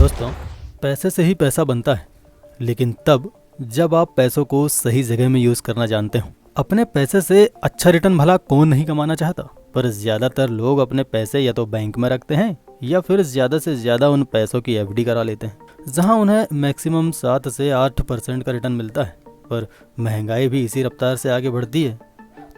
दोस्तों, पैसे से ही पैसा बनता है, लेकिन तब जब आप पैसों को सही जगह में यूज़ करना जानते हो। अपने पैसे से अच्छा रिटर्न भला कौन नहीं कमाना चाहता, पर ज़्यादातर लोग अपने पैसे या तो बैंक में रखते हैं या फिर ज़्यादा से ज़्यादा उन पैसों की एफडी करा लेते हैं, जहां उन्हें मैक्सिमम 7 से 8% का रिटर्न मिलता है। पर महंगाई भी इसी रफ्तार से आगे बढ़ती है,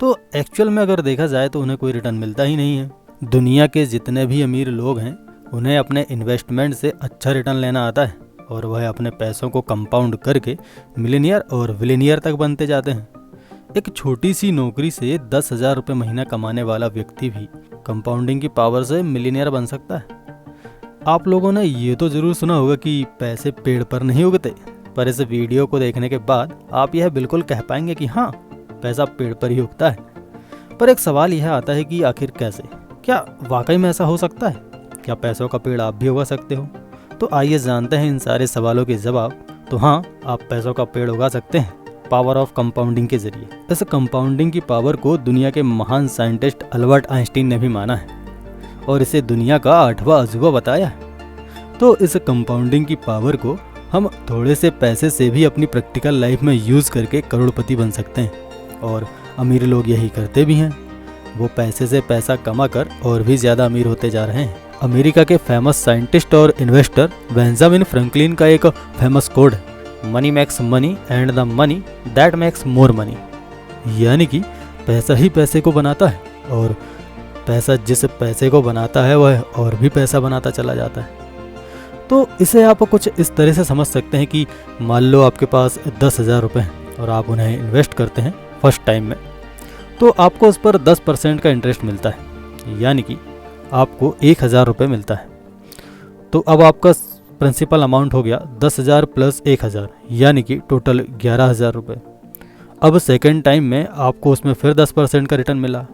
तो एक्चुअल में अगर देखा जाए तो उन्हें कोई रिटर्न मिलता ही नहीं है। दुनिया के जितने भी अमीर लोग हैं, उन्हें अपने इन्वेस्टमेंट से अच्छा रिटर्न लेना आता है और वह अपने पैसों को कंपाउंड करके मिलीनियर और विलीनियर तक बनते जाते हैं। एक छोटी सी नौकरी से 10,000 रुपये महीना कमाने वाला व्यक्ति भी कंपाउंडिंग की पावर से मिलीनियर बन सकता है। आप लोगों ने ये तो ज़रूर सुना होगा कि पैसे पेड़ पर नहीं उगते, पर इस वीडियो को देखने के बाद आप यह बिल्कुल कह पाएंगे कि हाँ, पैसा पेड़ पर ही उगता है। पर एक सवाल यह आता है कि आखिर कैसे? क्या वाकई में ऐसा हो सकता है? क्या पैसों का पेड़ आप भी उगा सकते हो? तो आइए जानते हैं इन सारे सवालों के जवाब। तो हाँ, आप पैसों का पेड़ उगा सकते हैं पावर ऑफ कंपाउंडिंग के जरिए। इस कंपाउंडिंग की पावर को दुनिया के महान साइंटिस्ट अल्बर्ट आइंस्टीन ने भी माना है और इसे दुनिया का 8वां अजूबा बताया है। तो इस कंपाउंडिंग की पावर को हम थोड़े से पैसे से भी अपनी प्रैक्टिकल लाइफ में यूज़ करके करोड़पति बन सकते हैं, और अमीर लोग यही करते भी हैं। वो पैसे से पैसा कमा कर और भी ज़्यादा अमीर होते जा रहे हैं। अमेरिका के फेमस साइंटिस्ट और इन्वेस्टर बेंजामिन फ्रैंकलिन का एक फेमस कोड है, money makes money and the money that makes more money. यानी कि पैसा ही पैसे को बनाता है और पैसा जिस पैसे को बनाता है वह और भी पैसा बनाता चला जाता है। तो इसे आप कुछ इस तरह से समझ सकते हैं कि मान लो आपके पास 10,000 रुपये हैं और आप उन्हें इन्वेस्ट करते हैं फर्स्ट टाइम में, तो आपको उस पर 10% का इंटरेस्ट मिलता है, यानी कि आपको 1,000 रुपये मिलता है। तो अब आपका प्रिंसिपल अमाउंट हो गया 10,000 प्लस 1,000, यानी कि टोटल 11,000 रुपये। अब सेकेंड टाइम में आपको उसमें फिर 10% का रिटर्न मिला,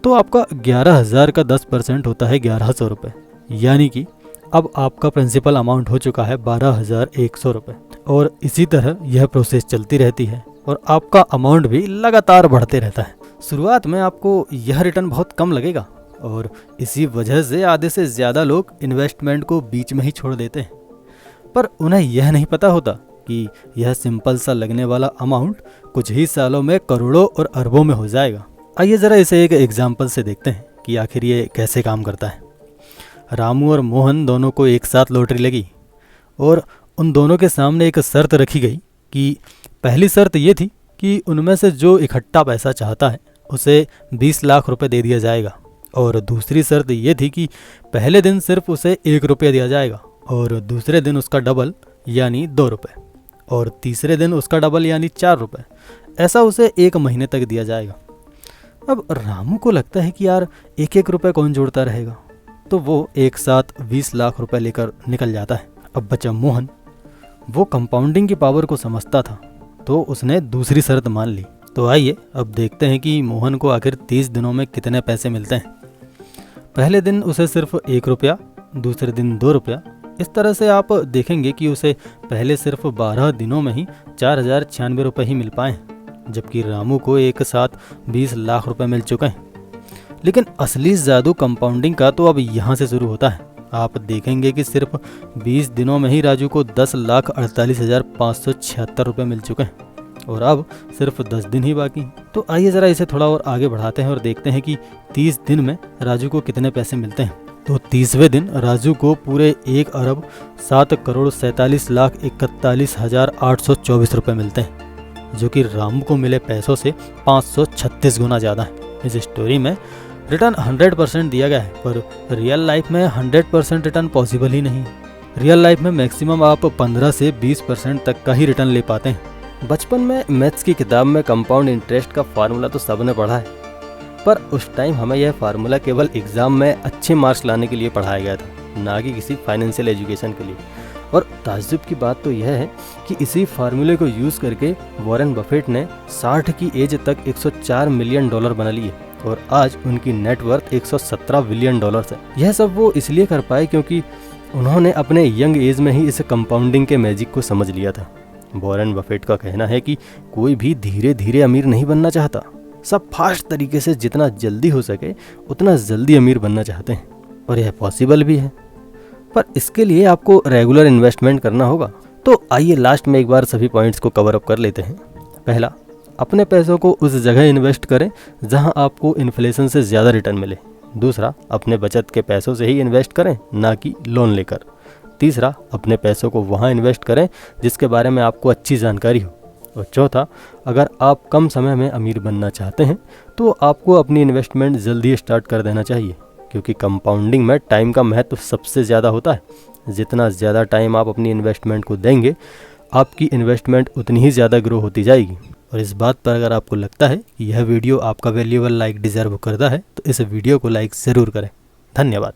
तो आपका 11,000 का 10% होता है 1,100 रुपये, यानी कि अब आपका प्रिंसिपल अमाउंट हो चुका है 12,100 रुपये। और इसी तरह यह प्रोसेस चलती रहती है और आपका अमाउंट भी लगातार बढ़ते रहता है। शुरुआत में आपको यह रिटर्न बहुत कम लगेगा और इसी वजह से आधे से ज़्यादा लोग इन्वेस्टमेंट को बीच में ही छोड़ देते हैं, पर उन्हें यह नहीं पता होता कि यह सिंपल सा लगने वाला अमाउंट कुछ ही सालों में करोड़ों और अरबों में हो जाएगा। आइए ज़रा इसे एक एग्जाम्पल से देखते हैं कि आखिर ये कैसे काम करता है। रामू और मोहन दोनों को एक साथ लॉटरी लगी और उन दोनों के सामने एक शर्त रखी गई कि पहली शर्त ये थी कि उनमें से जो इकट्ठा पैसा चाहता है उसे 20 लाख रुपए दे दिया जाएगा, और दूसरी शर्त ये थी कि पहले दिन सिर्फ उसे 1 रुपया दिया जाएगा और दूसरे दिन उसका डबल यानी 2 रुपये, और तीसरे दिन उसका डबल यानी 4 रुपये। ऐसा उसे 1 महीने तक दिया जाएगा। अब रामू को लगता है कि यार 1-1 रुपये कौन जोड़ता रहेगा, तो वो एक साथ 20 लाख रुपए लेकर निकल जाता है। अब बचा मोहन, वो कंपाउंडिंग की पावर को समझता था, तो उसने दूसरी शर्त मान ली। तो आइए अब देखते हैं कि मोहन को आखिर 30 दिनों में कितने पैसे मिलते हैं। पहले दिन उसे सिर्फ 1 रुपया, दूसरे दिन 2 रुपया। इस तरह से आप देखेंगे कि उसे पहले सिर्फ 12 दिनों में ही 4,096 रुपये ही मिल पाए, जबकि रामू को एक साथ 20 लाख रुपए मिल चुके हैं। लेकिन असली जादू कंपाउंडिंग का तो अब यहाँ से शुरू होता है। आप देखेंगे कि सिर्फ 20 दिनों में ही राजू को 10,48,576 रुपये मिल चुके हैं और अब सिर्फ 10 दिन ही बाकी। तो आइए ज़रा इसे थोड़ा और आगे बढ़ाते हैं और देखते हैं कि 30 दिन में राजू को कितने पैसे मिलते हैं। तो 30वें दिन राजू को पूरे 1,07,47,41,824 रुपये मिलते हैं, जो कि रामू को मिले पैसों से 536 गुना ज़्यादा है। इस स्टोरी में रिटर्न 100% दिया गया है, पर रियल लाइफ में 100% रिटर्न पॉसिबल ही नहीं। रियल लाइफ में मैक्सिमम आप 15 से 20% तक का ही रिटर्न ले पाते हैं। बचपन में मैथ्स की किताब में कंपाउंड इंटरेस्ट का फार्मूला तो सबने पढ़ा है, पर उस टाइम हमें यह फार्मूला केवल एग्जाम में अच्छे मार्क्स लाने के लिए पढ़ाया गया था, ना कि किसी फाइनेंशियल एजुकेशन के लिए। और ताज्जुब की बात तो यह है कि इसी फार्मूले को यूज़ करके वॉरेन बफेट ने 60 की एज तक 104 मिलियन डॉलर बना लिए और आज उनकी नेटवर्थ 117 बिलियन डॉलर्स है। यह सब वो इसलिए कर पाए क्योंकि उन्होंने अपने यंग एज में ही इस कंपाउंडिंग के मैजिक को समझ लिया था। वॉरेन बफेट का कहना है कि कोई भी धीरे धीरे अमीर नहीं बनना चाहता, सब फास्ट तरीके से जितना जल्दी हो सके उतना जल्दी अमीर बनना चाहते हैं, और यह पॉसिबल भी है। पर इसके लिए आपको रेगुलर इन्वेस्टमेंट करना होगा। तो आइए लास्ट में एक बार सभी पॉइंट्स को कवर अप कर लेते हैं। पहला, अपने पैसों को उस जगह इन्वेस्ट करें जहां आपको इन्फ्लेशन से ज़्यादा रिटर्न मिले। दूसरा, अपने बचत के पैसों से ही इन्वेस्ट करें, ना कि लोन लेकर। तीसरा, अपने पैसों को वहाँ इन्वेस्ट करें जिसके बारे में आपको अच्छी जानकारी हो। और चौथा, अगर आप कम समय में अमीर बनना चाहते हैं तो आपको अपनी इन्वेस्टमेंट जल्दी स्टार्ट कर देना चाहिए, क्योंकि कंपाउंडिंग में टाइम का महत्व सबसे ज़्यादा होता है। जितना ज़्यादा टाइम आप अपनी इन्वेस्टमेंट को देंगे, आपकी इन्वेस्टमेंट उतनी ही ज़्यादा ग्रो होती जाएगी। और इस बात पर अगर आपको लगता है कि यह वीडियो आपका वैल्यूएबल लाइक डिज़र्व करता है तो इस वीडियो को लाइक ज़रूर करें। धन्यवाद।